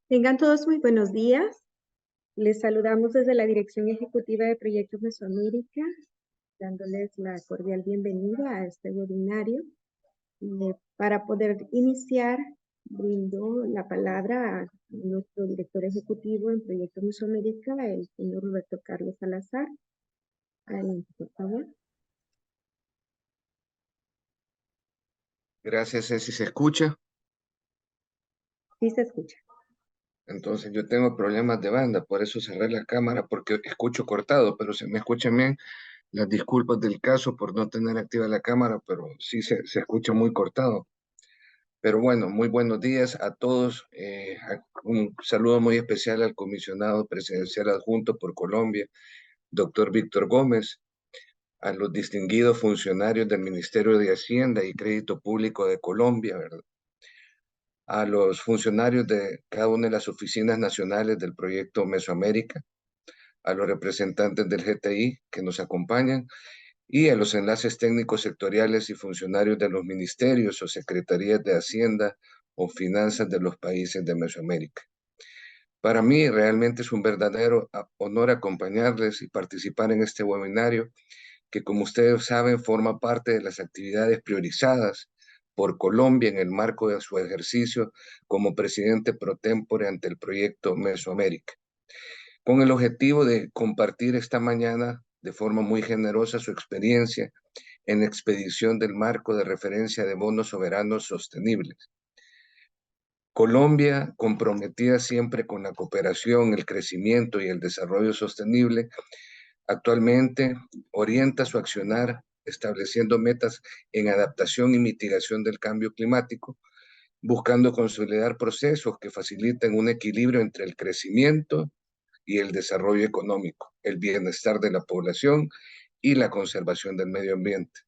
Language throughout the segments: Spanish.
Tengan todos muy buenos días. Les saludamos desde la Dirección Ejecutiva de Proyectos Mesoamérica, dándoles la cordial bienvenida a este webinario. Para poder iniciar, brindo la palabra a nuestro director ejecutivo en Proyectos Mesoamérica, el señor Roberto Carlos Salazar. Adelante, por favor. Gracias, Ceci. ¿Se escucha? Sí, se escucha. Entonces yo tengo problemas de banda, por eso cerré la cámara porque escucho cortado, pero se me escuchan bien. Las disculpas del caso por no tener activa la cámara, pero sí se escucha muy cortado. Pero bueno, muy buenos días a todos. Un saludo muy especial al comisionado presidencial adjunto por Colombia, doctor Víctor Gómez, a los distinguidos funcionarios del Ministerio de Hacienda y Crédito Público de Colombia, ¿verdad? A los funcionarios de cada una de las oficinas nacionales del proyecto Mesoamérica, a los representantes del GTI que nos acompañan y a los enlaces técnicos sectoriales y funcionarios de los ministerios o secretarías de Hacienda o Finanzas de los países de Mesoamérica. Para mí realmente es un verdadero honor acompañarles y participar en este webinario que, como ustedes saben, forma parte de las actividades priorizadas por Colombia en el marco de su ejercicio como presidente pro tempore ante el proyecto Mesoamérica, con el objetivo de compartir esta mañana de forma muy generosa su experiencia en la expedición del marco de referencia de bonos soberanos sostenibles. Colombia, comprometida siempre con la cooperación, el crecimiento y el desarrollo sostenible, actualmente orienta su accionar estableciendo metas en adaptación y mitigación del cambio climático, buscando consolidar procesos que faciliten un equilibrio entre el crecimiento y el desarrollo económico, el bienestar de la población y la conservación del medio ambiente.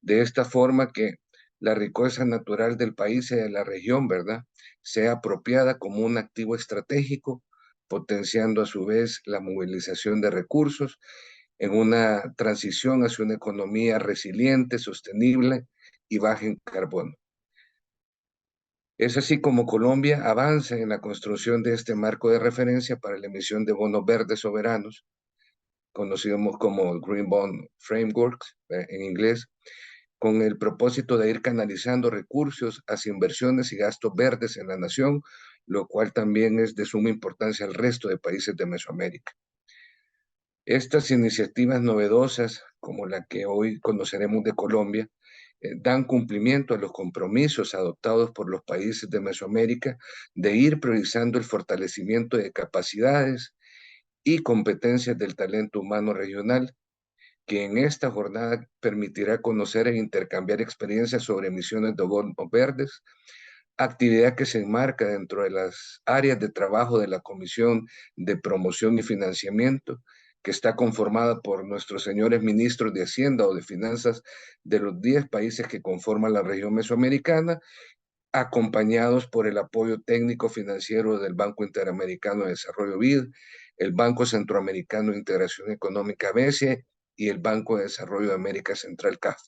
De esta forma que la riqueza natural del país y de la región, ¿verdad?, sea apropiada como un activo estratégico, potenciando a su vez la movilización de recursos en una transición hacia una economía resiliente, sostenible y baja en carbono. Es así como Colombia avanza en la construcción de este marco de referencia para la emisión de bonos verdes soberanos, conocidos como Green Bond Framework en inglés, con el propósito de ir canalizando recursos hacia inversiones y gastos verdes en la nación, lo cual también es de suma importancia al resto de países de Mesoamérica. Estas iniciativas novedosas, como la que hoy conoceremos de Colombia, dan cumplimiento a los compromisos adoptados por los países de Mesoamérica de ir priorizando el fortalecimiento de capacidades y competencias del talento humano regional, que en esta jornada permitirá conocer e intercambiar experiencias sobre emisiones de bonos verdes, actividad que se enmarca dentro de las áreas de trabajo de la Comisión de Promoción y Financiamiento, que está conformada por nuestros señores ministros de Hacienda o de Finanzas de los 10 países que conforman la región mesoamericana, acompañados por el apoyo técnico financiero del Banco Interamericano de Desarrollo BID, el Banco Centroamericano de Integración Económica BCE y el Banco de Desarrollo de América Central CAF.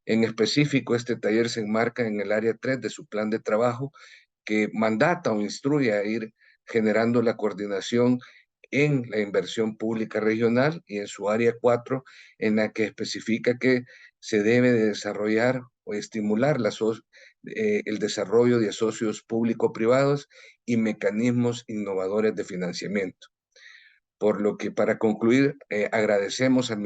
En específico, este taller se enmarca en el área 3 de su plan de trabajo que mandata o instruye a ir generando la coordinación en la inversión pública regional y en su área 4 en la que especifica que se debe de desarrollar o estimular el desarrollo de socios público-privados y mecanismos innovadores de financiamiento. Por lo que para concluir, agradecemos al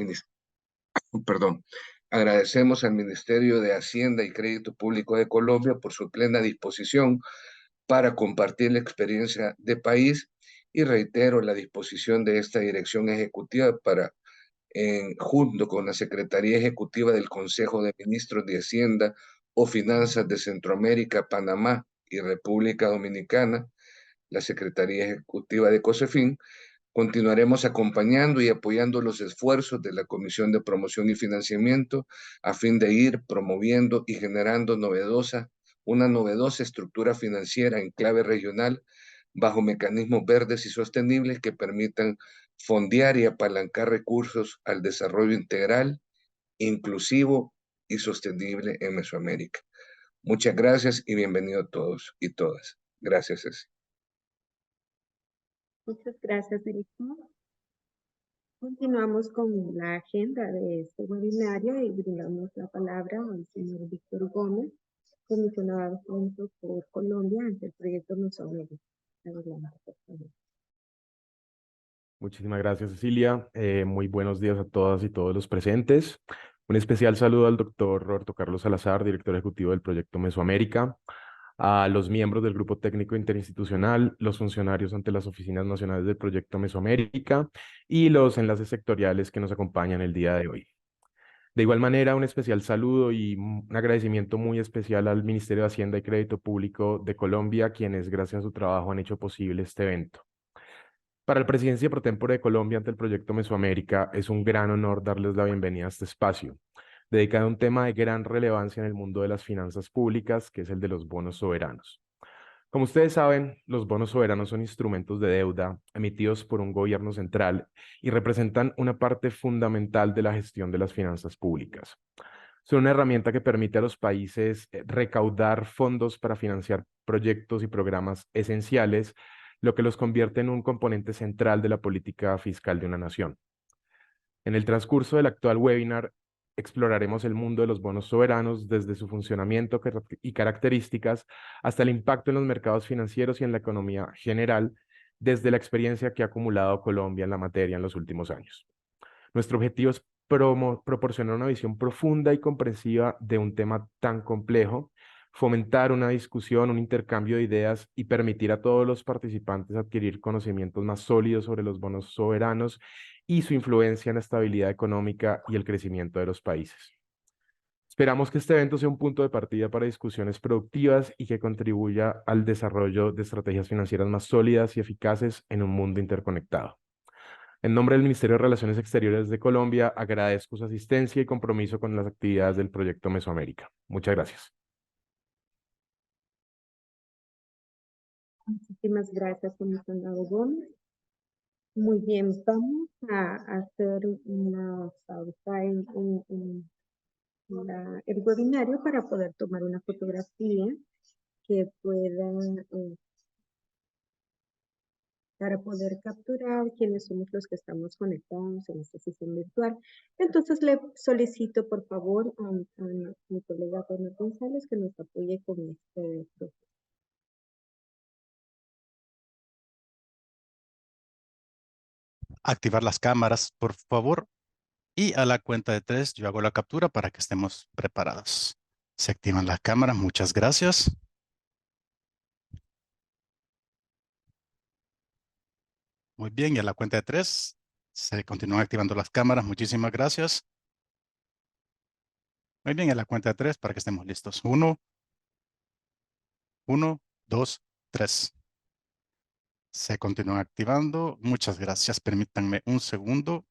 Ministerio de Hacienda y Crédito Público de Colombia por su plena disposición para compartir la experiencia de país y reitero la disposición de esta dirección ejecutiva para, junto con la Secretaría Ejecutiva del Consejo de Ministros de Hacienda o Finanzas de Centroamérica, Panamá y República Dominicana, la Secretaría Ejecutiva de COSEFIN, continuaremos acompañando y apoyando los esfuerzos de la Comisión de Promoción y Financiamiento a fin de ir promoviendo y generando una novedosa estructura financiera en clave regional bajo mecanismos verdes y sostenibles que permitan fondear y apalancar recursos al desarrollo integral, inclusivo y sostenible en Mesoamérica. Muchas gracias y bienvenidos todos y todas. Gracias, Ceci. Muchas gracias, director. Continuamos con la agenda de este webinario y brindamos la palabra al señor Víctor Gómez, comisionado adjunto por Colombia ante el proyecto Mesoamérica. Adelante, por favor. Muchísimas gracias, Cecilia. Muy buenos días a todas y todos los presentes. Un especial saludo al doctor Roberto Carlos Salazar, director ejecutivo del proyecto Mesoamérica, a los miembros del Grupo Técnico Interinstitucional, los funcionarios ante las oficinas nacionales del proyecto Mesoamérica y los enlaces sectoriales que nos acompañan el día de hoy. De igual manera, un especial saludo y un agradecimiento muy especial al Ministerio de Hacienda y Crédito Público de Colombia, quienes gracias a su trabajo han hecho posible este evento. Para la Presidencia Pro Tempore de Colombia ante el proyecto Mesoamérica, es un gran honor darles la bienvenida a este espacio, dedicado a un tema de gran relevancia en el mundo de las finanzas públicas, que es el de los bonos soberanos. Como ustedes saben, los bonos soberanos son instrumentos de deuda emitidos por un gobierno central y representan una parte fundamental de la gestión de las finanzas públicas. Son una herramienta que permite a los países recaudar fondos para financiar proyectos y programas esenciales, lo que los convierte en un componente central de la política fiscal de una nación. En el transcurso del actual webinar, exploraremos el mundo de los bonos soberanos desde su funcionamiento y características hasta el impacto en los mercados financieros y en la economía general, desde la experiencia que ha acumulado Colombia en la materia en los últimos años. Nuestro objetivo es proporcionar una visión profunda y comprensiva de un tema tan complejo, fomentar una discusión, un intercambio de ideas y permitir a todos los participantes adquirir conocimientos más sólidos sobre los bonos soberanos y su influencia en la estabilidad económica y el crecimiento de los países. Esperamos que este evento sea un punto de partida para discusiones productivas y que contribuya al desarrollo de estrategias financieras más sólidas y eficaces en un mundo interconectado. En nombre del Ministerio de Relaciones Exteriores de Colombia, agradezco su asistencia y compromiso con las actividades del proyecto Mesoamérica. Muchas gracias. Muchísimas gracias, comisionado Gómez. Muy bien, vamos a hacer una pausa en el webinario para poder tomar una fotografía que pueda, para poder capturar quiénes somos los que estamos conectados en esta sesión virtual. Entonces le solicito por favor a mi colega Ronald González que nos apoye con este proceso. Activar las cámaras, por favor. Y a la cuenta de 3 yo hago la captura para que estemos preparados. Se activan las cámaras. Muchas gracias. Muy bien. Y a la cuenta de 3 se continúan activando las cámaras. Muchísimas gracias. Muy bien. A la cuenta de 3 para que estemos listos. 1, 1, 2, 3. Se continúan activando. Muchas gracias. Permítanme un segundo.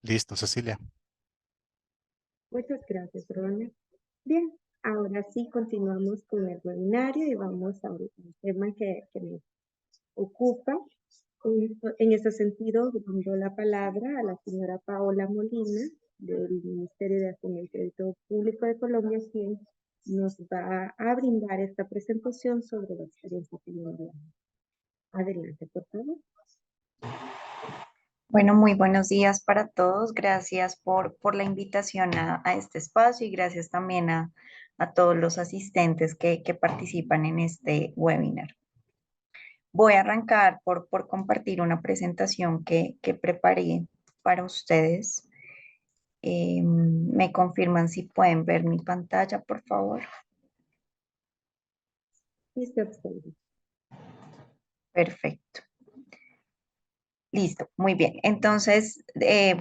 Listo, Cecilia. Muchas gracias, Ronald. Bien, ahora sí continuamos con el webinario y vamos a un tema que nos ocupa. En ese sentido, doy la palabra a la señora Paola Molina, del Ministerio de Hacienda y Crédito Público de Colombia, quien nos va a brindar esta presentación sobre la experiencia colombiana. Adelante, por favor. Bueno, muy buenos días para todos. Gracias por la invitación a este espacio y gracias también a todos los asistentes que participan en este webinar. Voy a arrancar por compartir una presentación que preparé para ustedes. ¿Me confirman si pueden ver mi pantalla, por favor? Sí, se observa. Perfecto. Listo, muy bien. Entonces,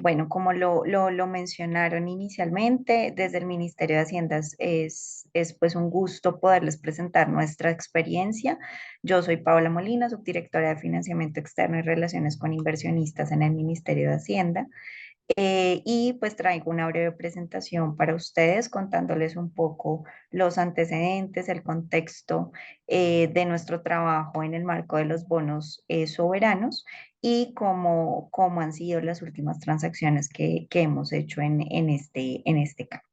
bueno, como lo mencionaron inicialmente, desde el Ministerio de Hacienda es pues un gusto poderles presentar nuestra experiencia. Yo soy Paola Molina, subdirectora de Financiamiento Externo y Relaciones con Inversionistas en el Ministerio de Hacienda. Y pues traigo una breve presentación para ustedes contándoles un poco los antecedentes, el contexto de nuestro trabajo en el marco de los bonos soberanos y cómo han sido las últimas transacciones que hemos hecho en este campo.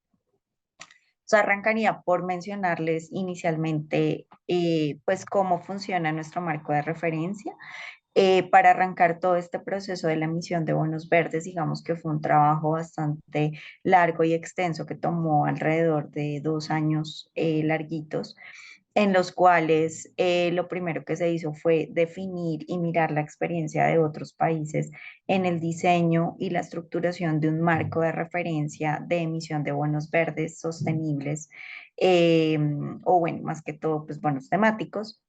arrancaría por mencionarles inicialmente pues cómo funciona nuestro marco de referencia. Para arrancar todo este proceso de la emisión de bonos verdes, digamos que fue un trabajo bastante largo y extenso que tomó alrededor de 2 años larguitos, en los cuales lo primero que se hizo fue definir y mirar la experiencia de otros países en el diseño y la estructuración de un marco de referencia de emisión de bonos verdes sostenibles, o bueno, más que todo, pues bonos temáticos,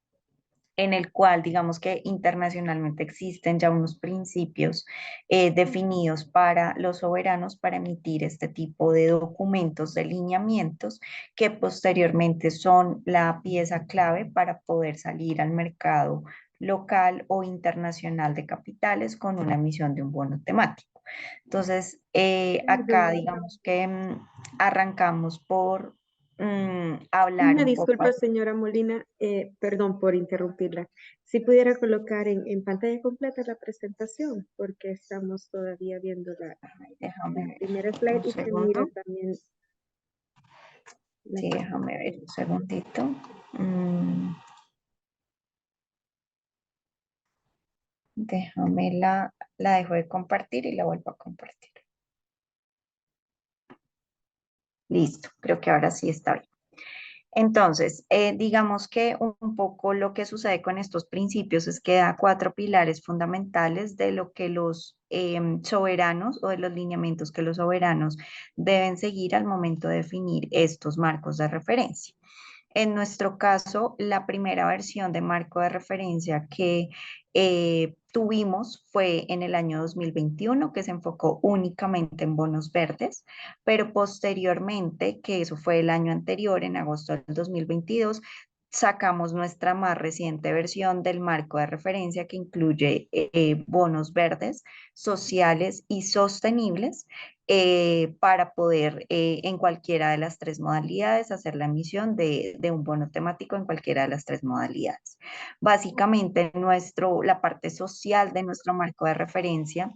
en el cual digamos que internacionalmente existen ya unos principios definidos para los soberanos para emitir este tipo de documentos de lineamientos que posteriormente son la pieza clave para poder salir al mercado local o internacional de capitales con una emisión de un bono temático. Entonces, acá digamos que arrancamos por hablar Una un poco. disculpa, señora Molina, perdón por interrumpirla. Si pudiera colocar en pantalla completa la presentación, porque estamos todavía viendo la Déjame ver primera slide un y se mira segundo. también. Sí, déjame ver un segundito. Déjame la dejo de compartir y la vuelvo a compartir. Listo, creo que ahora sí está bien. Entonces, digamos que un poco lo que sucede con estos principios es que da 4 pilares fundamentales de lo que los soberanos o de los lineamientos que los soberanos deben seguir al momento de definir estos marcos de referencia. En nuestro caso, la primera versión de marco de referencia que tuvimos fue en el año 2021, que se enfocó únicamente en bonos verdes, pero posteriormente, que eso fue el año anterior, en agosto del 2022, sacamos nuestra más reciente versión del marco de referencia que incluye bonos verdes, sociales y sostenibles, para poder en cualquiera de las 3 modalidades hacer la emisión de un bono temático en cualquiera de las 3 modalidades. Básicamente, la parte social de nuestro marco de referencia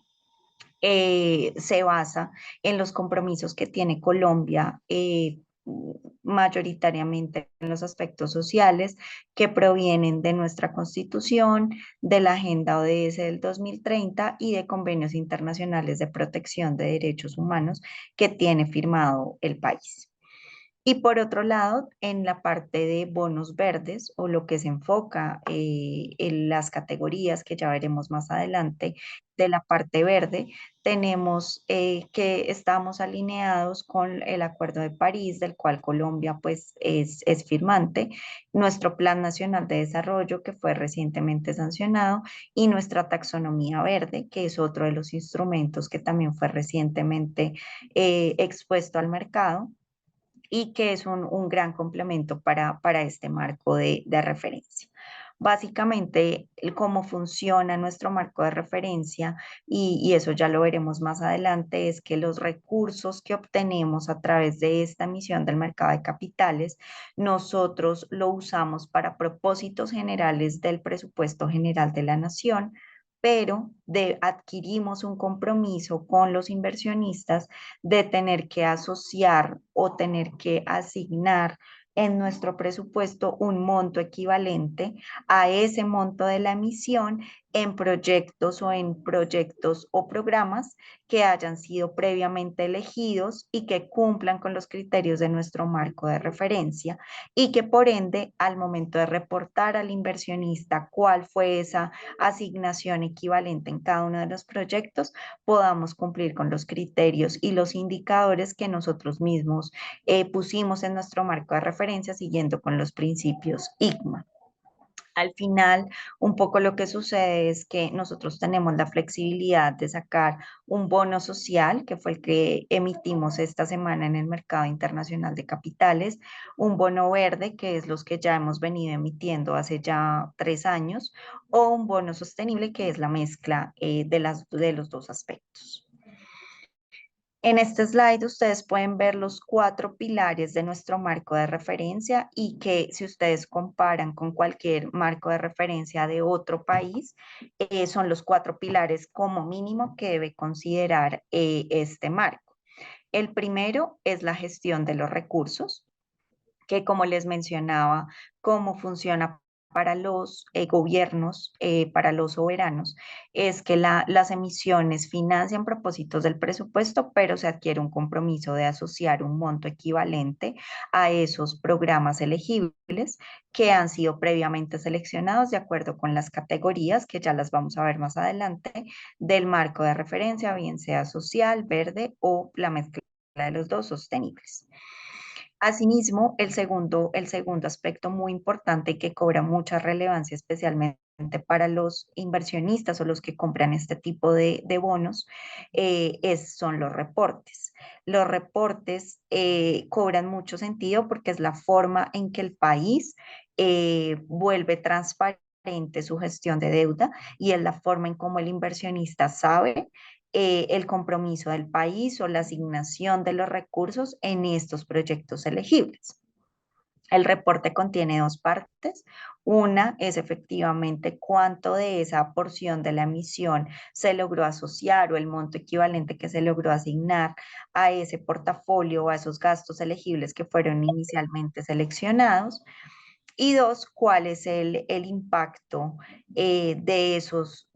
se basa en los compromisos que tiene Colombia, mayoritariamente en los aspectos sociales que provienen de nuestra Constitución, de la Agenda ODS del 2030 y de convenios internacionales de protección de derechos humanos que tiene firmado el país. Y por otro lado, en la parte de bonos verdes o lo que se enfoca en las categorías que ya veremos más adelante de la parte verde, tenemos que estamos alineados con el Acuerdo de París, del cual Colombia pues es firmante, nuestro Plan Nacional de Desarrollo que fue recientemente sancionado y nuestra taxonomía verde, que es otro de los instrumentos que también fue recientemente expuesto al mercado y que es un gran complemento para este marco de referencia. Básicamente, cómo funciona nuestro marco de referencia, y eso ya lo veremos más adelante, es que los recursos que obtenemos a través de esta emisión del mercado de capitales, nosotros lo usamos para propósitos generales del presupuesto general de la nación, pero adquirimos un compromiso con los inversionistas de tener que asociar o tener que asignar en nuestro presupuesto un monto equivalente a ese monto de la emisión en proyectos o programas que hayan sido previamente elegidos y que cumplan con los criterios de nuestro marco de referencia y que por ende al momento de reportar al inversionista cuál fue esa asignación equivalente en cada uno de los proyectos, podamos cumplir con los criterios y los indicadores que nosotros mismos pusimos en nuestro marco de referencia siguiendo con los principios ICMA. Al final, un poco lo que sucede es que nosotros tenemos la flexibilidad de sacar un bono social, que fue el que emitimos esta semana en el mercado internacional de capitales, un bono verde, que es los que ya hemos venido emitiendo hace ya 3 años, o un bono sostenible, que es la mezcla de los dos aspectos. En este slide ustedes pueden ver los 4 pilares de nuestro marco de referencia y que si ustedes comparan con cualquier marco de referencia de otro país, son los 4 pilares como mínimo que debe considerar este marco. El primero es la gestión de los recursos. que, como les mencionaba, cómo funciona para los gobiernos, para los soberanos, es que las emisiones financian propósitos del presupuesto, pero se adquiere un compromiso de asociar un monto equivalente a esos programas elegibles que han sido previamente seleccionados de acuerdo con las categorías, que ya las vamos a ver más adelante, del marco de referencia, bien sea social, verde o la mezcla de los dos sostenibles. Asimismo, el segundo aspecto muy importante y que cobra mucha relevancia, especialmente para los inversionistas o los que compran este tipo de bonos, son los reportes. Los reportes cobran mucho sentido porque es la forma en que el país vuelve transparente su gestión de deuda y es la forma en cómo el inversionista sabe el compromiso del país o la asignación de los recursos en estos proyectos elegibles. El reporte contiene dos partes. Una es efectivamente cuánto de esa porción de la emisión se logró asociar o el monto equivalente que se logró asignar a ese portafolio o a esos gastos elegibles que fueron inicialmente seleccionados. Y dos, cuál es el impacto de esos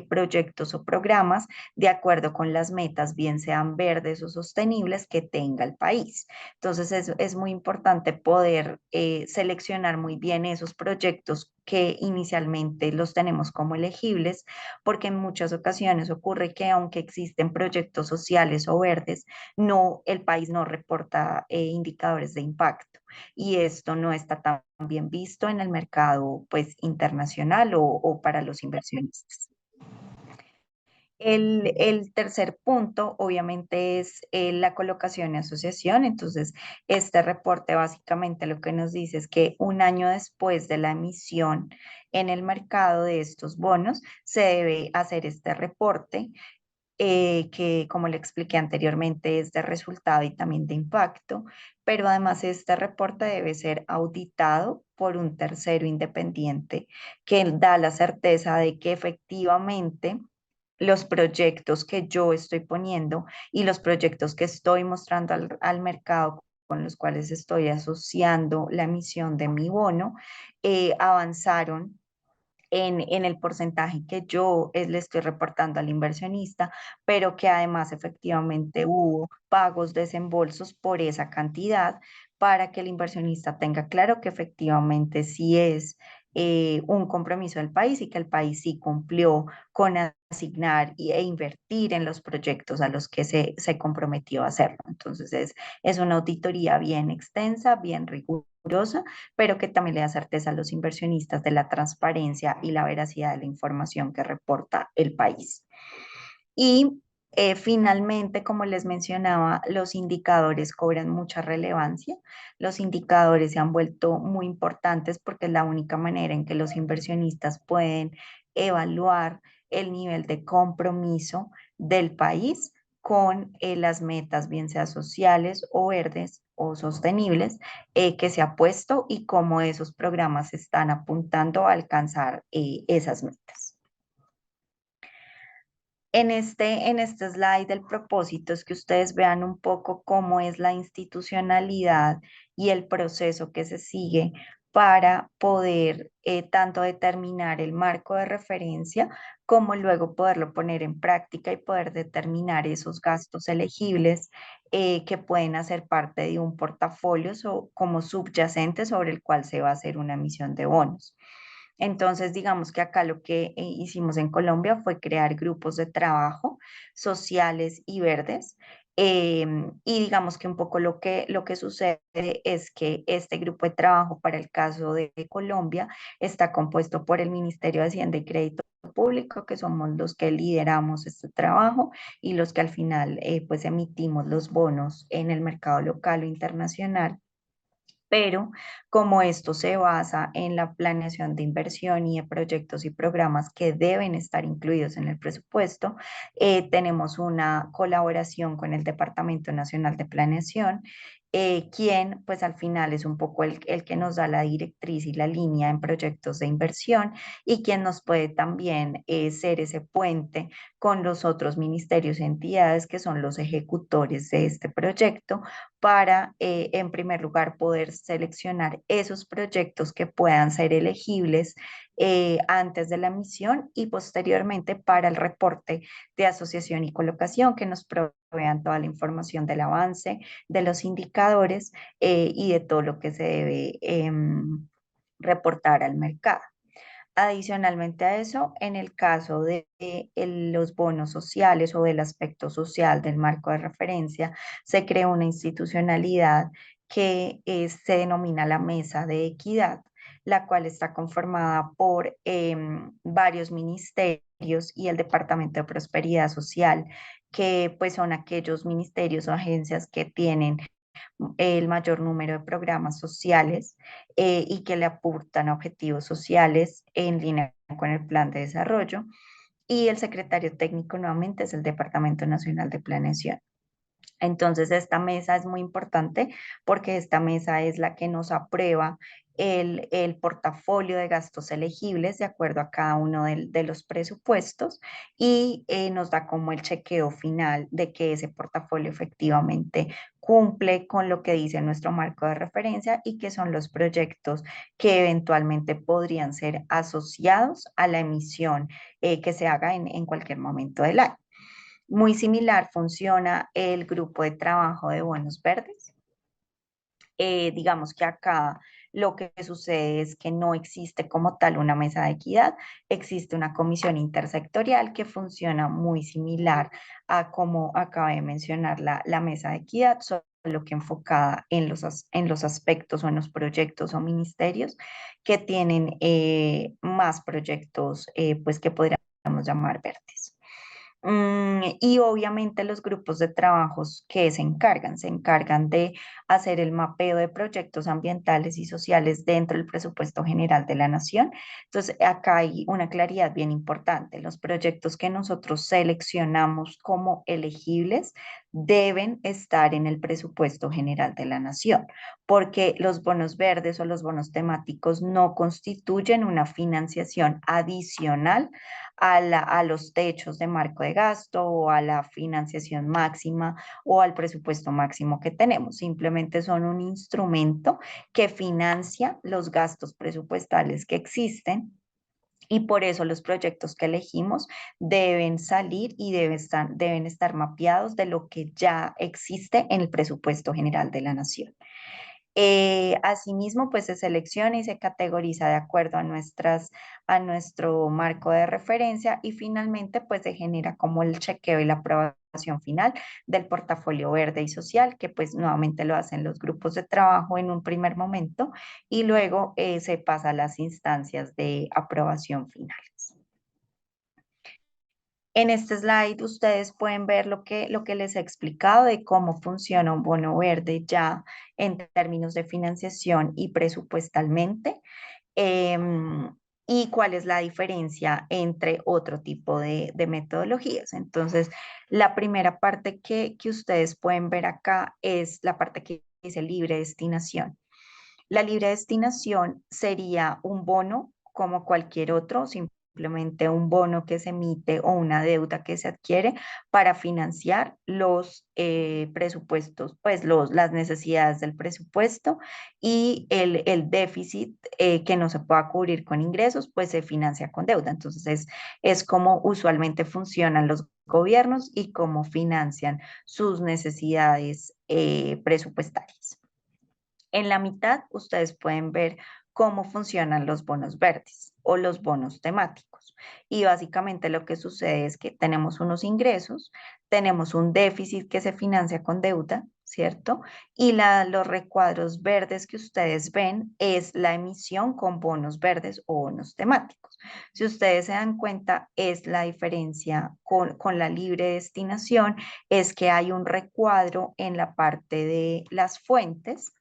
proyectos o programas de acuerdo con las metas, bien sean verdes o sostenibles, que tenga el país. Entonces, es muy importante poder seleccionar muy bien esos proyectos que inicialmente los tenemos como elegibles, porque en muchas ocasiones ocurre que aunque existen proyectos sociales o verdes, el país no reporta indicadores de impacto y esto no está tan bien visto en el mercado pues internacional o para los inversionistas. El tercer punto, obviamente, es la colocación y asociación. Entonces, este reporte básicamente lo que nos dice es que un año después de la emisión en el mercado de estos bonos, se debe hacer este reporte que, como le expliqué anteriormente, es de resultado y también de impacto, pero además este reporte debe ser auditado por un tercero independiente que da la certeza de que efectivamente los proyectos que yo estoy poniendo y los proyectos que estoy mostrando al mercado con los cuales estoy asociando la emisión de mi bono, avanzaron en el porcentaje que yo le estoy reportando al inversionista, pero que además efectivamente hubo pagos, desembolsos por esa cantidad para que el inversionista tenga claro que efectivamente sí es un compromiso del país y que el país sí cumplió con asignar e invertir en los proyectos a los que se comprometió a hacerlo. Entonces es una auditoría bien extensa, bien rigurosa, pero que también le da certeza a los inversionistas de la transparencia y la veracidad de la información que reporta el país. Y finalmente, como les mencionaba, los indicadores cobran mucha relevancia. Los indicadores se han vuelto muy importantes porque es la única manera en que los inversionistas pueden evaluar el nivel de compromiso del país con las metas, bien sea sociales o verdes o sostenibles, que se ha puesto y cómo esos programas están apuntando a alcanzar esas metas. En este slide del propósito es que ustedes vean un poco cómo es la institucionalidad y el proceso que se sigue para poder tanto determinar el marco de referencia como luego poderlo poner en práctica y poder determinar esos gastos elegibles que pueden hacer parte de un portafolio como subyacente sobre el cual se va a hacer una emisión de bonos. Entonces, digamos que acá lo que hicimos en Colombia fue crear grupos de trabajo sociales y verdes. Y digamos que un poco lo que sucede es que este grupo de trabajo para el caso de Colombia está compuesto por el Ministerio de Hacienda y Crédito Público, que somos los que lideramos este trabajo y los que al final pues emitimos los bonos en el mercado local o internacional. Pero como esto se basa en la planeación de inversión y de proyectos y programas que deben estar incluidos en el presupuesto, tenemos una colaboración con el Departamento Nacional de Planeación quien pues al final es un poco el que nos da la directriz y la línea en proyectos de inversión y quien nos puede también ser ese puente con los otros ministerios y entidades que son los ejecutores de este proyecto para, en primer lugar, poder seleccionar esos proyectos que puedan ser elegibles antes de la emisión y posteriormente para el reporte de asociación y colocación que nos provean toda la información del avance, de los indicadores y de todo lo que se debe reportar al mercado. Adicionalmente a eso, en el caso de los bonos sociales o del aspecto social del marco de referencia, se crea una institucionalidad que se denomina la Mesa de Equidad, la cual está conformada por varios ministerios y el Departamento de Prosperidad Social, que pues son aquellos ministerios o agencias que tienen el mayor número de programas sociales y que le aportan objetivos sociales en línea con el plan de desarrollo. Y el secretario técnico nuevamente es el Departamento Nacional de Planeación. Entonces, esta mesa es muy importante porque esta mesa es la que nos aprueba el portafolio de gastos elegibles de acuerdo a cada uno de los presupuestos y nos da como el chequeo final de que ese portafolio efectivamente cumple con lo que dice nuestro marco de referencia y que son los proyectos que eventualmente podrían ser asociados a la emisión que se haga en cualquier momento del año. Muy similar funciona el grupo de trabajo de bonos verdes. Digamos que acá lo que sucede es que no existe como tal una mesa de equidad, existe una comisión intersectorial que funciona muy similar a como acabé de mencionar la mesa de equidad, solo que enfocada en los aspectos o en los proyectos o ministerios que tienen más proyectos pues que podríamos llamar verdes. Y obviamente los grupos de trabajos que se encargan de hacer el mapeo de proyectos ambientales y sociales dentro del presupuesto general de la nación. Entonces, acá hay una claridad bien importante. Los proyectos que nosotros seleccionamos como elegibles deben estar en el presupuesto general de la nación, porque los bonos verdes o los bonos temáticos no constituyen una financiación adicional a los techos de marco de gasto o a la financiación máxima o al presupuesto máximo que tenemos. Simplemente son un instrumento que financia los gastos presupuestales que existen y por eso los proyectos que elegimos deben salir y deben estar mapeados de lo que ya existe en el presupuesto general de la nación. Asimismo, pues se selecciona y se categoriza de acuerdo a nuestro marco de referencia y finalmente pues se genera como el chequeo y la aprobación final del portafolio verde y social, que pues nuevamente lo hacen los grupos de trabajo en un primer momento y luego se pasa a las instancias de aprobación finales. En este slide ustedes pueden ver lo que les he explicado de cómo funciona un bono verde ya en términos de financiación y presupuestalmente y cuál es la diferencia entre otro tipo de metodologías. Entonces, la primera parte que ustedes pueden ver acá es la parte que dice libre destinación. La libre destinación sería un bono como cualquier otro, simplemente un bono que se emite o una deuda que se adquiere para financiar los presupuestos, pues las necesidades del presupuesto y el déficit que no se pueda cubrir con ingresos, pues se financia con deuda. Entonces es como usualmente funcionan los gobiernos y cómo financian sus necesidades presupuestarias. En la mitad ustedes pueden ver cómo funcionan los bonos verdes o los bonos temáticos. Y básicamente lo que sucede es que tenemos unos ingresos, tenemos un déficit que se financia con deuda, ¿cierto? Y los recuadros verdes que ustedes ven es la emisión con bonos verdes o bonos temáticos. Si ustedes se dan cuenta, es la diferencia con la libre destinación, es que hay un recuadro en la parte de las fuentes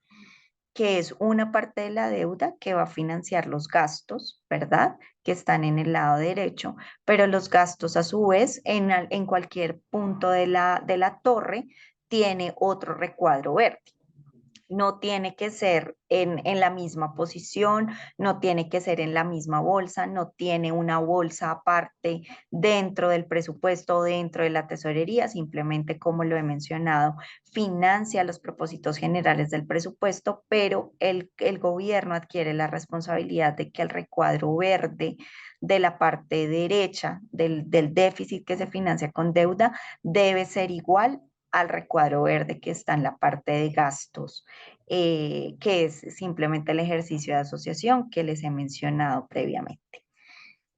que es una parte de la deuda que va a financiar los gastos, ¿verdad? Que están en el lado derecho, pero los gastos a su vez en cualquier punto de la torre tiene otro recuadro verde. No tiene que ser en la misma posición, no tiene que ser en la misma bolsa, no tiene una bolsa aparte dentro del presupuesto, dentro de la tesorería, simplemente como lo he mencionado, financia los propósitos generales del presupuesto, pero el gobierno adquiere la responsabilidad de que el recuadro verde de la parte derecha del déficit que se financia con deuda debe ser igual al recuadro verde que está en la parte de gastos, que es simplemente el ejercicio de asociación que les he mencionado previamente.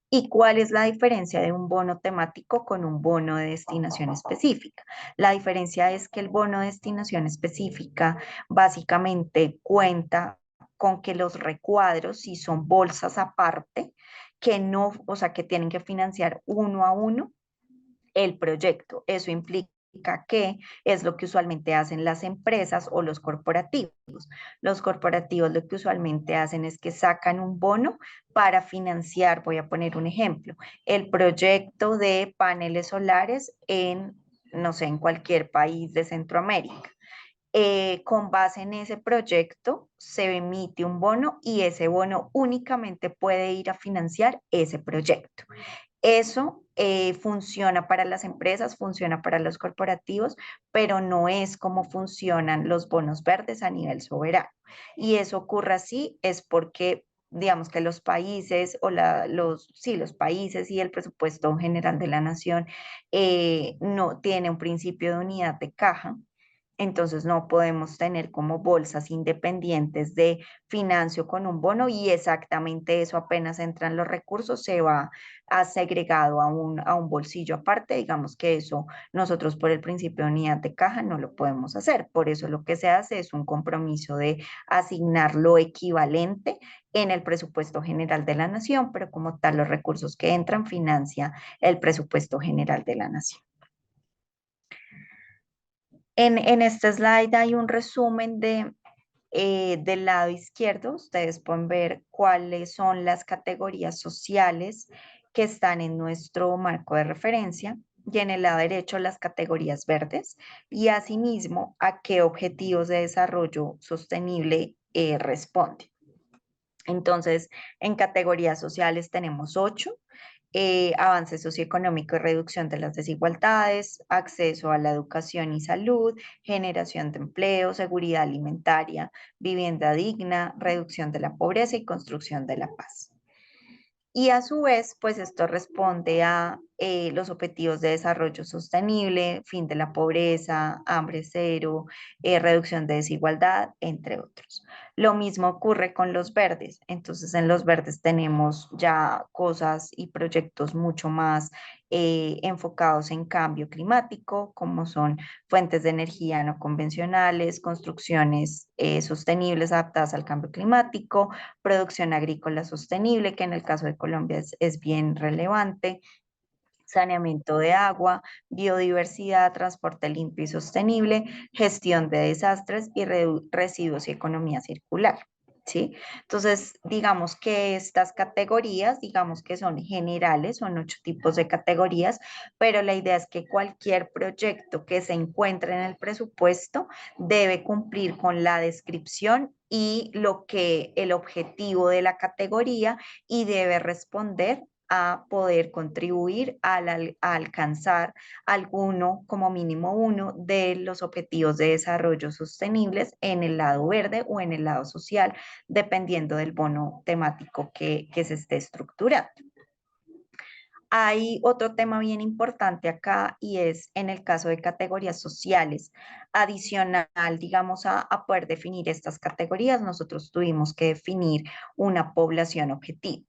¿Y cuál es la diferencia de un bono temático con un bono de destinación específica? La diferencia es que el bono de destinación específica básicamente cuenta con que los recuadros, si son bolsas aparte, que no, o sea, que tienen que financiar uno a uno el proyecto. Eso implica que es lo que usualmente hacen las empresas o los corporativos. Los corporativos lo que usualmente hacen es que sacan un bono para financiar, voy a poner un ejemplo, el proyecto de paneles solares en, no sé, en cualquier país de Centroamérica. Con base en ese proyecto se emite un bono y ese bono únicamente puede ir a financiar ese proyecto. Eso funciona para las empresas, funciona para los corporativos, pero no es como funcionan los bonos verdes a nivel soberano. Y eso ocurre así es porque digamos que los países o los países y el presupuesto general de la nación no tiene un principio de unidad de caja. Entonces no podemos tener como bolsas independientes de financio con un bono y exactamente eso apenas entran los recursos se va a segregado a un bolsillo aparte. Digamos que eso nosotros por el principio de unidad de caja no lo podemos hacer. Por eso lo que se hace es un compromiso de asignar lo equivalente en el presupuesto general de la nación, pero como tal los recursos que entran financia el presupuesto general de la nación. En este slide hay un resumen del lado izquierdo. Ustedes pueden ver cuáles son las categorías sociales que están en nuestro marco de referencia y en el lado derecho las categorías verdes y asimismo a qué objetivos de desarrollo sostenible responde. Entonces, en categorías sociales tenemos 8. Avance socioeconómico y reducción de las desigualdades, acceso a la educación y salud, generación de empleo, seguridad alimentaria, vivienda digna, reducción de la pobreza y construcción de la paz. Y a su vez, pues esto responde a los objetivos de desarrollo sostenible, fin de la pobreza, hambre cero, reducción de desigualdad, entre otros. Lo mismo ocurre con los verdes. Entonces, en los verdes tenemos ya cosas y proyectos mucho más enfocados en cambio climático, como son fuentes de energía no convencionales, construcciones sostenibles adaptadas al cambio climático, producción agrícola sostenible, que en el caso de Colombia es bien relevante, saneamiento de agua, biodiversidad, transporte limpio y sostenible, gestión de desastres y residuos y economía circular. ¿Sí? Entonces, digamos que estas categorías, digamos que son generales, son 8 tipos de categorías, pero la idea es que cualquier proyecto que se encuentre en el presupuesto debe cumplir con la descripción y lo que el objetivo de la categoría y debe responder a poder contribuir a alcanzar alguno, como mínimo uno, de los objetivos de desarrollo sostenibles en el lado verde o en el lado social, dependiendo del bono temático que se esté estructurando. Hay otro tema bien importante acá y es en el caso de categorías sociales. Adicional, digamos, a poder definir estas categorías, nosotros tuvimos que definir una población objetivo.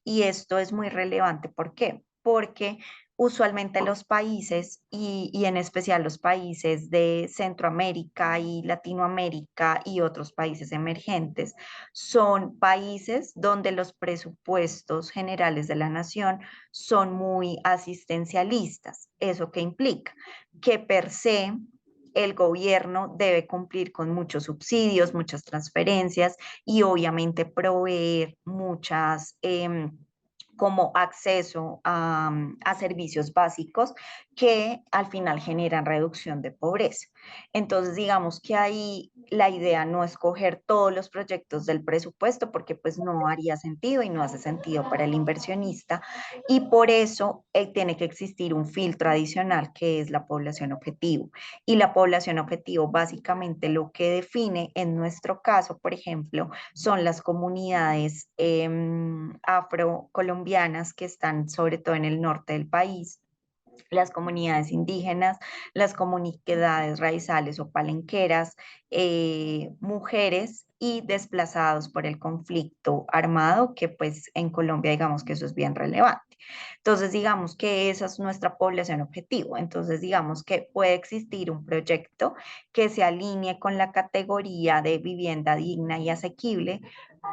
Y esto es muy relevante. ¿Por qué? Porque usualmente los países y en especial los países de Centroamérica y Latinoamérica y otros países emergentes son países donde los presupuestos generales de la nación son muy asistencialistas. ¿Eso qué implica? Que per se el gobierno debe cumplir con muchos subsidios, muchas transferencias y obviamente proveer muchas como acceso a servicios básicos que al final generan reducción de pobreza. Entonces, digamos que ahí la idea no es coger todos los proyectos del presupuesto porque pues no haría sentido y no hace sentido para el inversionista, y por eso tiene que existir un filtro adicional que es la población objetivo. Y la población objetivo básicamente lo que define en nuestro caso, por ejemplo, son las comunidades afrocolombianas que están sobre todo en el norte del país, las comunidades indígenas, las comunidades raizales o palenqueras, mujeres y desplazados por el conflicto armado, que pues en Colombia digamos que eso es bien relevante. Entonces digamos que esa es nuestra población objetivo. Entonces digamos que puede existir un proyecto que se alinee con la categoría de vivienda digna y asequible,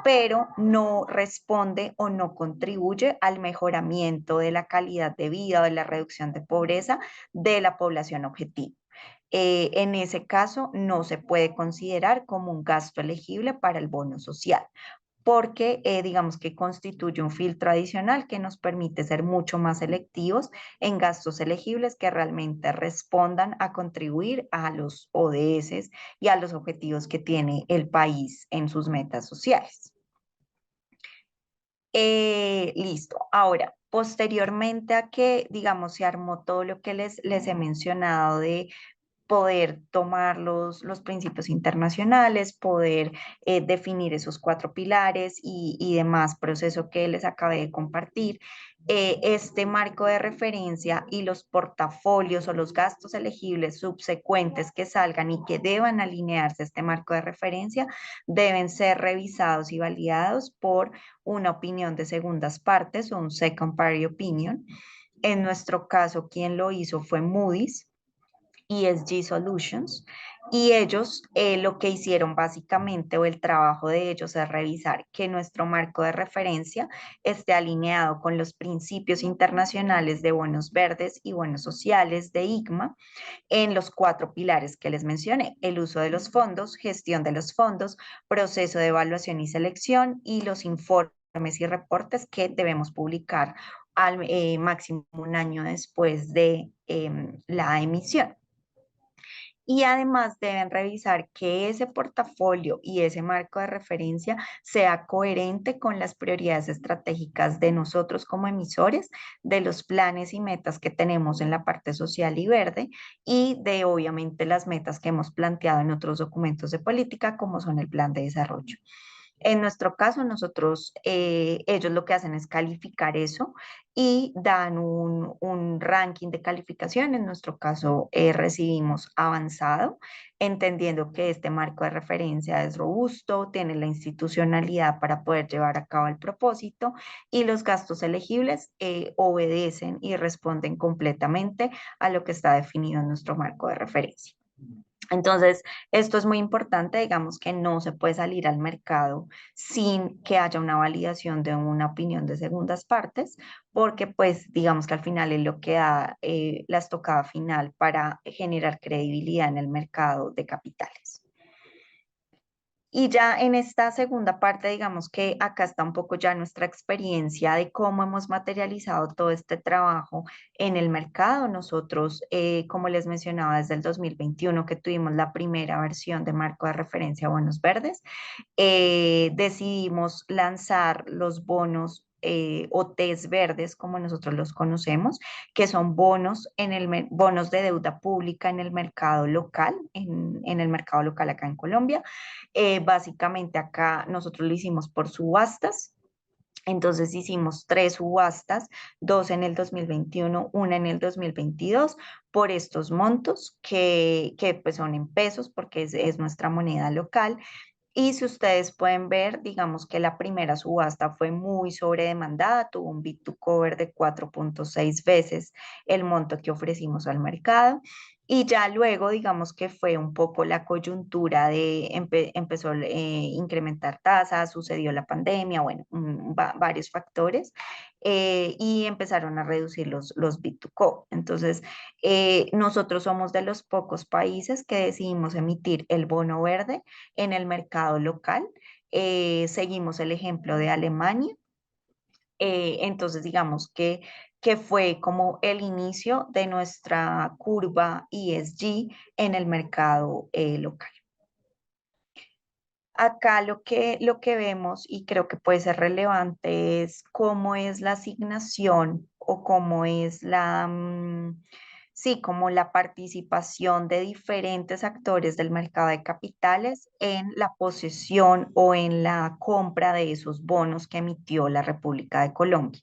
pero no responde o no contribuye al mejoramiento de la calidad de vida o de la reducción de pobreza de la población objetivo. En ese caso, no se puede considerar como un gasto elegible para el bono social, porque digamos que constituye un filtro adicional que nos permite ser mucho más selectivos en gastos elegibles que realmente respondan a contribuir a los ODS y a los objetivos que tiene el país en sus metas sociales. Listo. Ahora, posteriormente a que, digamos, se armó todo lo que les he mencionado de poder tomar los principios internacionales, poder definir esos 4 pilares y demás proceso que les acabé de compartir. Este marco de referencia y los portafolios o los gastos elegibles subsecuentes que salgan y que deban alinearse a este marco de referencia deben ser revisados y validados por una opinión de segundas partes o un second party opinion. En nuestro caso, quien lo hizo fue Moody's, ESG Solutions, y ellos lo que hicieron básicamente, o el trabajo de ellos, es revisar que nuestro marco de referencia esté alineado con los principios internacionales de bonos verdes y bonos sociales de ICMA en los 4 pilares que les mencioné: el uso de los fondos, gestión de los fondos, proceso de evaluación y selección, y los informes y reportes que debemos publicar al máximo un año después de la emisión. Y además deben revisar que ese portafolio y ese marco de referencia sea coherente con las prioridades estratégicas de nosotros como emisores, de los planes y metas que tenemos en la parte social y verde, y de obviamente las metas que hemos planteado en otros documentos de política, como son el plan de desarrollo. En nuestro caso, ellos lo que hacen es calificar eso y dan un ranking de calificación. En nuestro caso, recibimos avanzado, entendiendo que este marco de referencia es robusto, tiene la institucionalidad para poder llevar a cabo el propósito, y los gastos elegibles obedecen y responden completamente a lo que está definido en nuestro marco de referencia. Entonces, esto es muy importante, digamos que no se puede salir al mercado sin que haya una validación de una opinión de segundas partes, porque pues digamos que al final es lo que da la estocada final para generar credibilidad en el mercado de capitales. Y ya en esta segunda parte, digamos que acá está un poco ya nuestra experiencia de cómo hemos materializado todo este trabajo en el mercado. Nosotros, como les mencionaba, desde el 2021 que tuvimos la primera versión de marco de referencia bonos verdes, decidimos lanzar los bonos o TES verdes, como nosotros los conocemos, que son bonos, bonos de deuda pública en el mercado local, en el mercado local acá en Colombia. Básicamente acá nosotros lo hicimos por subastas. Entonces hicimos 3 subastas, 2 en el 2021, una en el 2022, por estos montos que pues son en pesos porque es nuestra moneda local. Y si ustedes pueden ver, digamos que la primera subasta fue muy sobredemandada, tuvo un bid to cover de 4.6 veces el monto que ofrecimos al mercado. Y ya luego, digamos que fue un poco la coyuntura de empezó a incrementar tasas, sucedió la pandemia, bueno, varios factores, y empezaron a reducir los bid to cover. Entonces, nosotros somos de los pocos países que decidimos emitir el bono verde en el mercado local. Seguimos el ejemplo de Alemania. Entonces, digamos que fue como el inicio de nuestra curva ESG en el mercado local. Acá lo que vemos y creo que puede ser relevante es cómo es la asignación o cómo es sí, como la participación de diferentes actores del mercado de capitales en la posesión o en la compra de esos bonos que emitió la República de Colombia.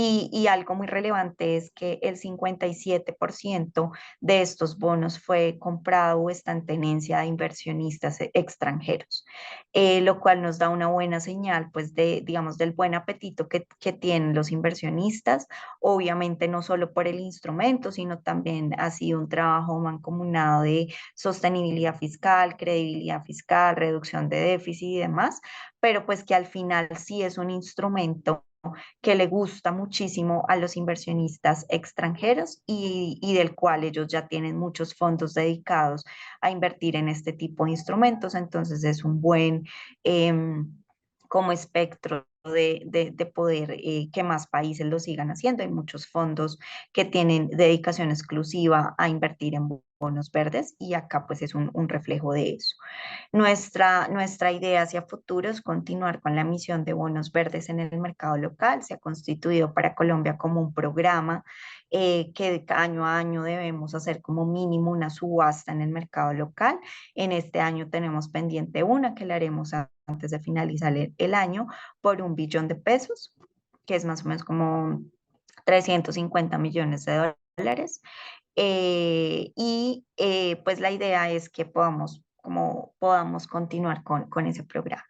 Y algo muy relevante es que el 57% de estos bonos fue comprado o está en tenencia de inversionistas extranjeros, lo cual nos da una buena señal, pues, digamos, del buen apetito que tienen los inversionistas, obviamente no solo por el instrumento, sino también ha sido un trabajo mancomunado de sostenibilidad fiscal, credibilidad fiscal, reducción de déficit y demás, pero pues que al final sí es un instrumento que le gusta muchísimo a los inversionistas extranjeros y del cual ellos ya tienen muchos fondos dedicados a invertir en este tipo de instrumentos. Entonces es un buen como espectro de poder que más países lo sigan haciendo. Hay muchos fondos que tienen dedicación exclusiva a invertir en bonos verdes y acá pues es un reflejo de eso. Nuestra idea hacia futuro es continuar con la misión de bonos verdes en el mercado local. Se ha constituido para Colombia como un programa que año a año debemos hacer como mínimo una subasta en el mercado local. En este año tenemos pendiente una que la haremos antes de finalizar el año por 1 billón de pesos, que es más o menos como 350 millones de dólares. Pues la idea es que podamos continuar con ese programa.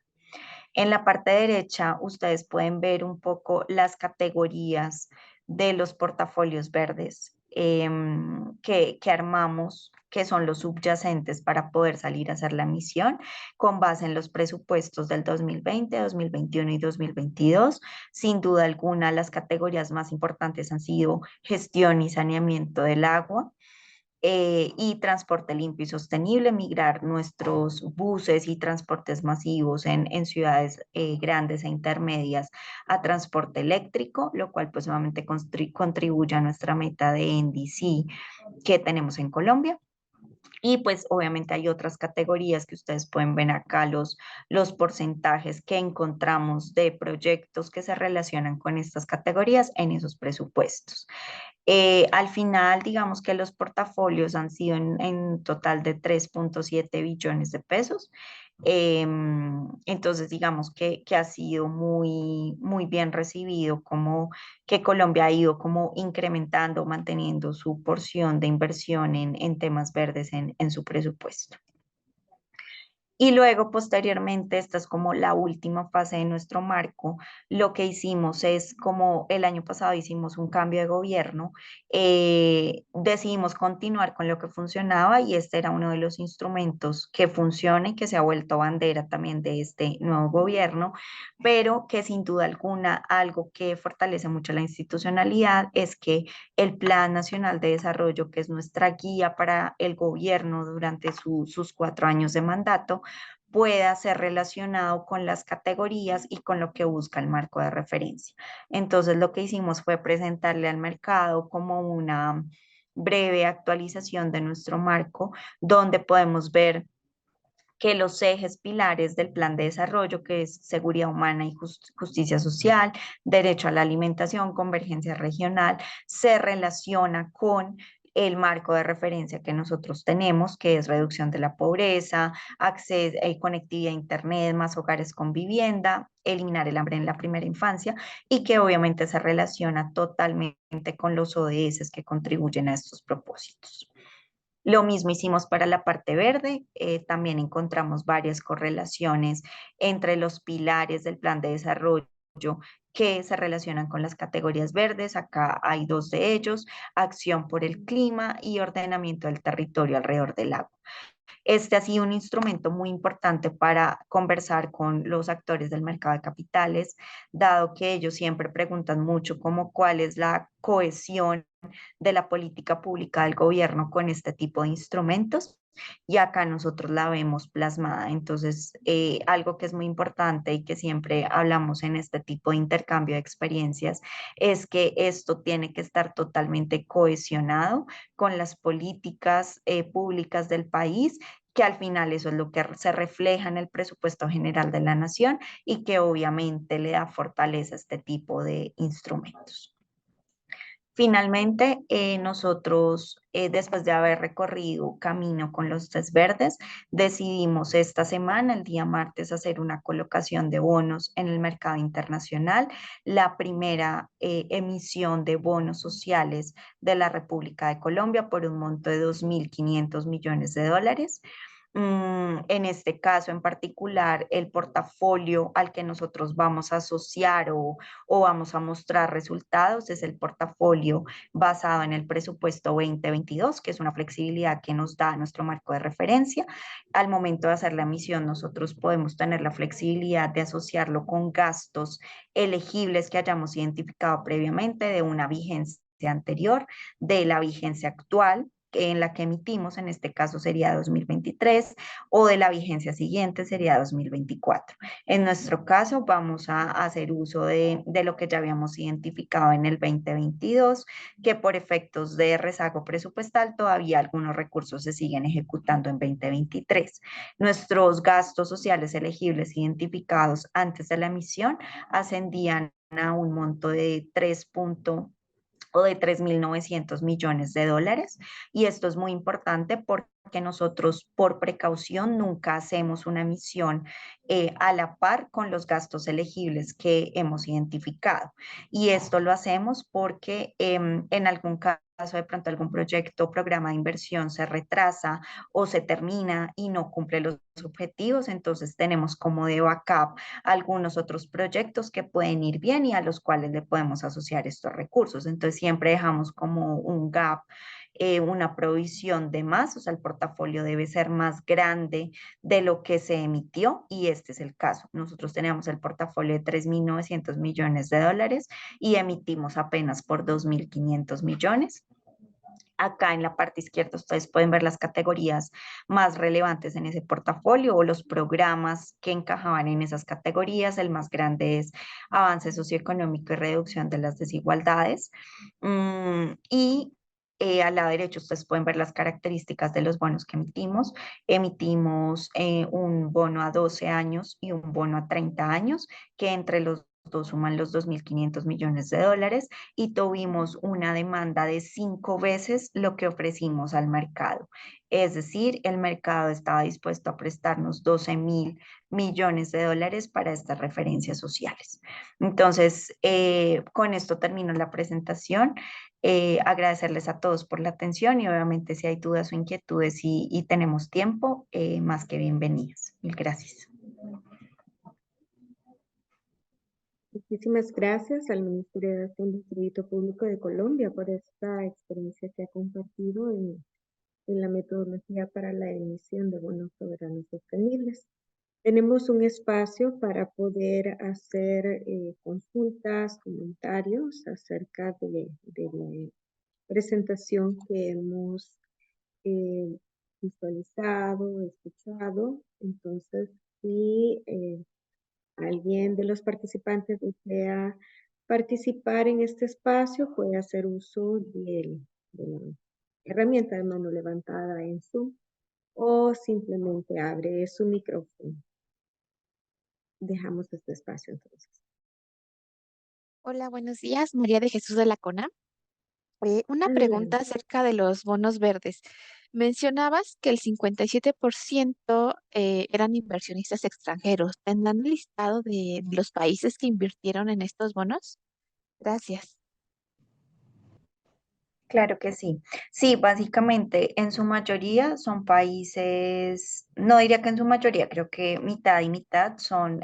En la parte derecha, ustedes pueden ver un poco las categorías de los portafolios verdes que armamos, que son los subyacentes para poder salir a hacer la misión con base en los presupuestos del 2020, 2021 y 2022. Sin duda alguna, las categorías más importantes han sido gestión y saneamiento del agua, y transporte limpio y sostenible, migrar nuestros buses y transportes masivos en ciudades grandes e intermedias a transporte eléctrico, lo cual pues obviamente contribuye a nuestra meta de NDC que tenemos en Colombia. Y pues obviamente hay otras categorías que ustedes pueden ver acá, los porcentajes que encontramos de proyectos que se relacionan con estas categorías en esos presupuestos. Al final, digamos que los portafolios han sido en total de 3.7 billones de pesos. Entonces, digamos que ha sido muy bien recibido, como que Colombia ha ido como incrementando, manteniendo su porción de inversión en temas verdes en su presupuesto. Y luego, posteriormente, esta es como la última fase de nuestro marco. Lo que hicimos es, como el año pasado hicimos un cambio de gobierno, decidimos continuar con lo que funcionaba y este era uno de los instrumentos que funciona y que se ha vuelto bandera también de este nuevo gobierno, pero que sin duda alguna algo que fortalece mucho la institucionalidad es que el Plan Nacional de Desarrollo, que es nuestra guía para el gobierno durante sus 4 años de mandato, pueda ser relacionado con las categorías y con lo que busca el marco de referencia. Entonces, lo que hicimos fue presentarle al mercado como una breve actualización de nuestro marco, donde podemos ver que los ejes pilares del plan de desarrollo, que es seguridad humana y justicia social, derecho a la alimentación, convergencia regional, se relaciona con el marco de referencia que nosotros tenemos, que es reducción de la pobreza, acceso, conectividad a Internet, más hogares con vivienda, eliminar el hambre en la primera infancia y que obviamente se relaciona totalmente con los ODS que contribuyen a estos propósitos. Lo mismo hicimos para la parte verde, también encontramos varias correlaciones entre los pilares del plan de desarrollo que se relacionan con las categorías verdes. Acá hay 2 de ellos: acción por el clima y ordenamiento del territorio alrededor del agua. Este ha sido un instrumento muy importante para conversar con los actores del mercado de capitales, dado que ellos siempre preguntan mucho como cuál es la cohesión de la política pública del gobierno con este tipo de instrumentos. Y acá nosotros la vemos plasmada. Entonces, algo que es muy importante y que siempre hablamos en este tipo de intercambio de experiencias es que esto tiene que estar totalmente cohesionado con las políticas públicas del país que al final eso es lo que se refleja en el presupuesto general de la nación y que obviamente le da fortaleza a este tipo de instrumentos. Finalmente, nosotros, después de haber recorrido camino con los test verdes, decidimos esta semana, el día martes, hacer una colocación de bonos en el mercado internacional, la primera emisión de bonos sociales de la República de Colombia por un monto de 2.500 millones de dólares. En este caso en particular, el portafolio al que nosotros vamos a asociar o vamos a mostrar resultados es el portafolio basado en el presupuesto 2022, que es una flexibilidad que nos da nuestro marco de referencia. Al momento de hacer la emisión, nosotros podemos tener la flexibilidad de asociarlo con gastos elegibles que hayamos identificado previamente de una vigencia anterior, de la vigencia actual en la que emitimos, en este caso sería 2023, o de la vigencia siguiente sería 2024. En nuestro caso vamos a hacer uso de lo que ya habíamos identificado en el 2022, que por efectos de rezago presupuestal todavía algunos recursos se siguen ejecutando en 2023. Nuestros gastos sociales elegibles identificados antes de la emisión ascendían a un monto de 3.900 millones de dólares. Y esto es muy importante porque nosotros por precaución nunca hacemos una emisión a la par con los gastos elegibles que hemos identificado. Y esto lo hacemos porque en algún caso de pronto algún proyecto o programa de inversión se retrasa o se termina y no cumple los objetivos, entonces tenemos como de backup algunos otros proyectos que pueden ir bien y a los cuales le podemos asociar estos recursos. Entonces siempre dejamos como un gap, una provisión de más, o sea, el portafolio debe ser más grande de lo que se emitió y este es el caso. Nosotros tenemos el portafolio de 3.900 millones de dólares y emitimos apenas por 2.500 millones. Acá en la parte izquierda ustedes pueden ver las categorías más relevantes en ese portafolio o los programas que encajaban en esas categorías. El más grande es avance socioeconómico y reducción de las desigualdades. Y al lado derecho ustedes pueden ver las características de los bonos que emitimos. Emitimos un bono a 12 años y un bono a 30 años, que entre los dos suman los 2.500 millones de dólares y tuvimos una demanda de 5 veces lo que ofrecimos al mercado. Es decir, el mercado estaba dispuesto a prestarnos 12.000 millones de dólares para estas referencias sociales. Entonces, con esto termino la presentación. Agradecerles a todos por la atención y obviamente si hay dudas o inquietudes y tenemos tiempo, más que bienvenidas. Mil gracias. Muchísimas gracias al Ministerio de Hacienda y Crédito Público de Colombia por esta experiencia que ha compartido en la metodología para la emisión de bonos soberanos sostenibles. Tenemos un espacio para poder hacer consultas, comentarios acerca de la presentación que hemos visualizado, escuchado. Entonces, si alguien de los participantes desea participar en este espacio, puede hacer uso de la herramienta de mano levantada en Zoom o simplemente abre su micrófono. Dejamos este espacio entonces. Hola, buenos días. María de Jesús de la CONA. Una pregunta Adelante. acerca de los bonos verdes. Mencionabas que el 57% eran inversionistas extranjeros. ¿Tendrán el listado de los países que invirtieron en estos bonos? Gracias. Claro que sí. Sí, básicamente en su mayoría son países, no diría que en su mayoría, creo que mitad y mitad son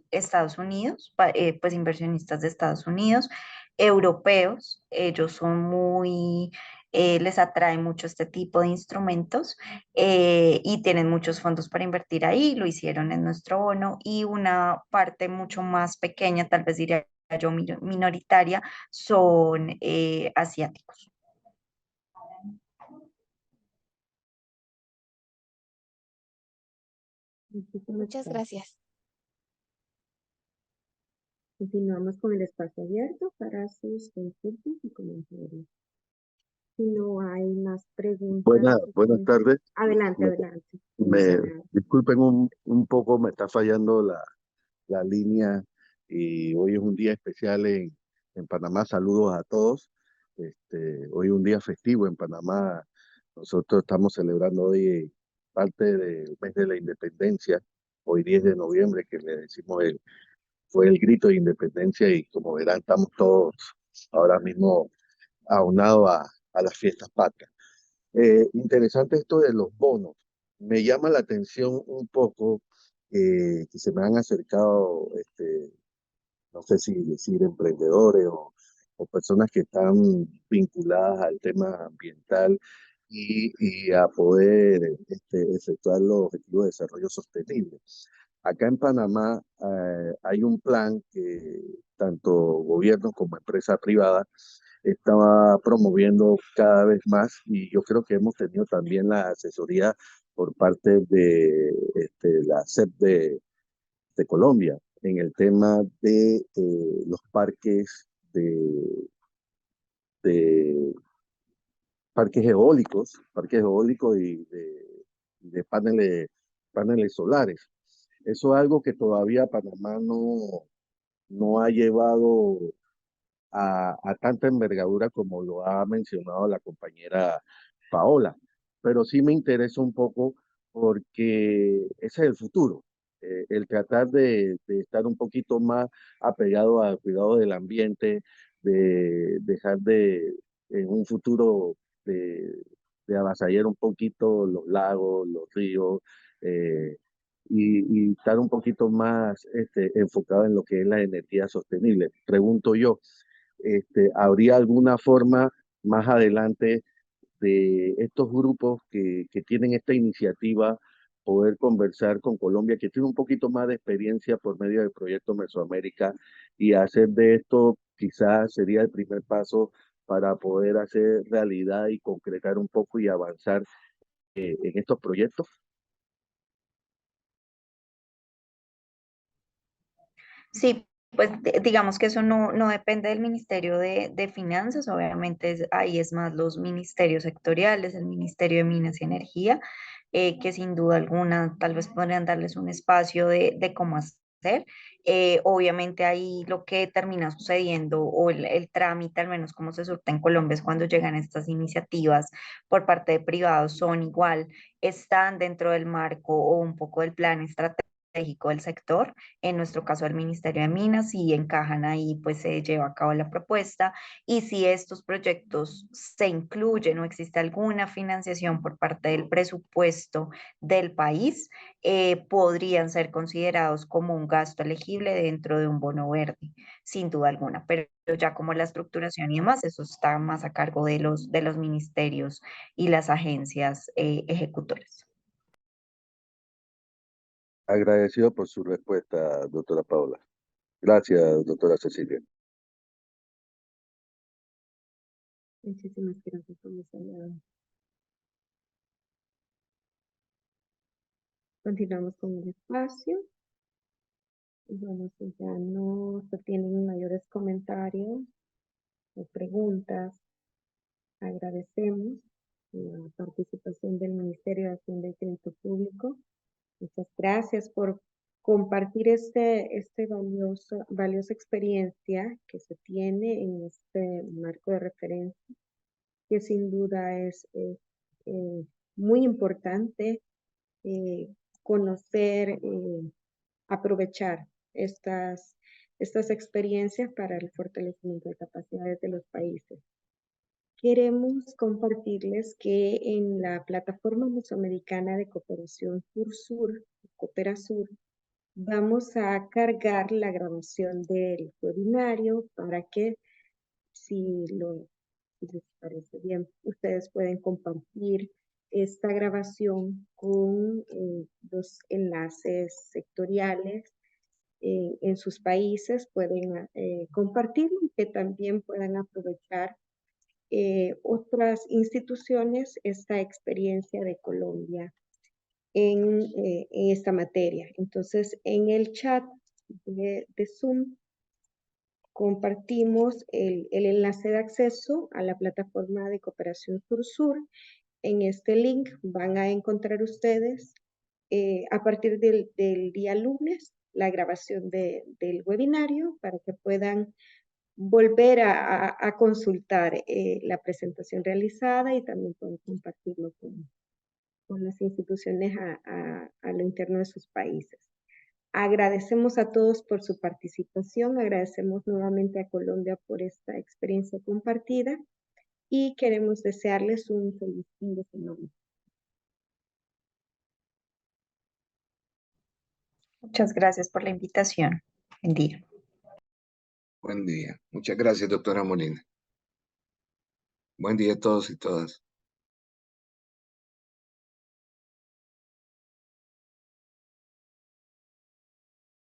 Estados Unidos, pues inversionistas de Estados Unidos, europeos, ellos son muy, les atrae mucho este tipo de instrumentos y tienen muchos fondos para invertir ahí, lo hicieron en nuestro bono y una parte mucho más pequeña, tal vez diría yo minoritaria, son asiáticos. Muchísimas Muchas gracias. gracias. Continuamos con el espacio abierto para sus consultas y comentarios. Si no hay más preguntas. Buenas tardes. Adelante, Me, adelante. disculpen un poco, me está fallando la línea y hoy es un día especial en Panamá. Saludos a todos. Hoy es un día festivo en Panamá. Nosotros estamos celebrando hoy parte del mes de la independencia, hoy 10 de noviembre, que le decimos fue el grito de independencia y como verán estamos todos ahora mismo aunados a las fiestas patrias. Interesante esto de los bonos. Me llama la atención un poco que se me han acercado, no sé si decir emprendedores o personas que están vinculadas al tema ambiental y a poder efectuar los objetivos de desarrollo sostenible. Acá en Panamá hay un plan que tanto gobierno como empresa privada estaba promoviendo cada vez más y yo creo que hemos tenido también la asesoría por parte de la SEP de Colombia en el tema de los de parques eólicos y de paneles solares. Eso es algo que todavía Panamá no ha llevado a tanta envergadura como lo ha mencionado la compañera Paola. Pero sí me interesa un poco porque ese es el futuro. El tratar de estar un poquito más apegado al cuidado del ambiente, de dejar en un futuro de, de avasallar un poquito los lagos, los ríos, eh, y estar un poquito más enfocado en lo que es la energía sostenible. Pregunto yo, ¿habría alguna forma más adelante de estos grupos que tienen esta iniciativa poder conversar con Colombia, que tiene un poquito más de experiencia por medio del proyecto Mesoamérica, y hacer de esto quizás sería el primer paso para poder hacer realidad y concretar un poco y avanzar en estos proyectos? Sí, pues digamos que eso no depende del Ministerio de Finanzas, obviamente ahí es más los ministerios sectoriales, el Ministerio de Minas y Energía, que sin duda alguna tal vez podrían darles un espacio de cómo hacer. Obviamente ahí lo que termina sucediendo o el trámite, al menos como se surte en Colombia, es cuando llegan estas iniciativas por parte de privados, son igual, están dentro del marco o un poco del plan estratégico del sector, en nuestro caso el Ministerio de Minas, y encajan ahí, pues se lleva a cabo la propuesta. Y si estos proyectos se incluyen o existe alguna financiación por parte del presupuesto del país, podrían ser considerados como un gasto elegible dentro de un bono verde, sin duda alguna. Pero ya como la estructuración y demás, eso está más a cargo de los ministerios y las agencias ejecutoras. Agradecido por su respuesta, doctora Paola. Gracias, doctora Cecilia. Muchísimas gracias, comisario. Continuamos con el espacio. Bueno, si ya no se tienen mayores comentarios o preguntas, agradecemos la participación del Ministerio de Hacienda y Crédito Público. Muchas gracias por compartir valiosa experiencia que se tiene en este marco de referencia, que sin duda es muy importante conocer, aprovechar estas experiencias para el fortalecimiento de capacidades de los países. Queremos compartirles que en la plataforma mesoamericana de cooperación Sur-Sur, Cooperasur, vamos a cargar la grabación del webinario para que, si les parece bien, ustedes pueden compartir esta grabación con los enlaces sectoriales en sus países, pueden compartirlo y que también puedan aprovechar otras instituciones esta experiencia de Colombia en esta materia. Entonces, en el chat de Zoom compartimos el enlace de acceso a la plataforma de cooperación Sur-Sur. En este link van a encontrar ustedes a partir del día lunes la grabación del webinario para que puedan volver a consultar la presentación realizada y también pueden compartirlo con las instituciones a lo interno de sus países. Agradecemos a todos por su participación, agradecemos nuevamente a Colombia por esta experiencia compartida y queremos desearles un feliz fin de semana. Muchas gracias por la invitación. Buen día. Buen día. Muchas gracias, doctora Molina. Buen día a todos y todas.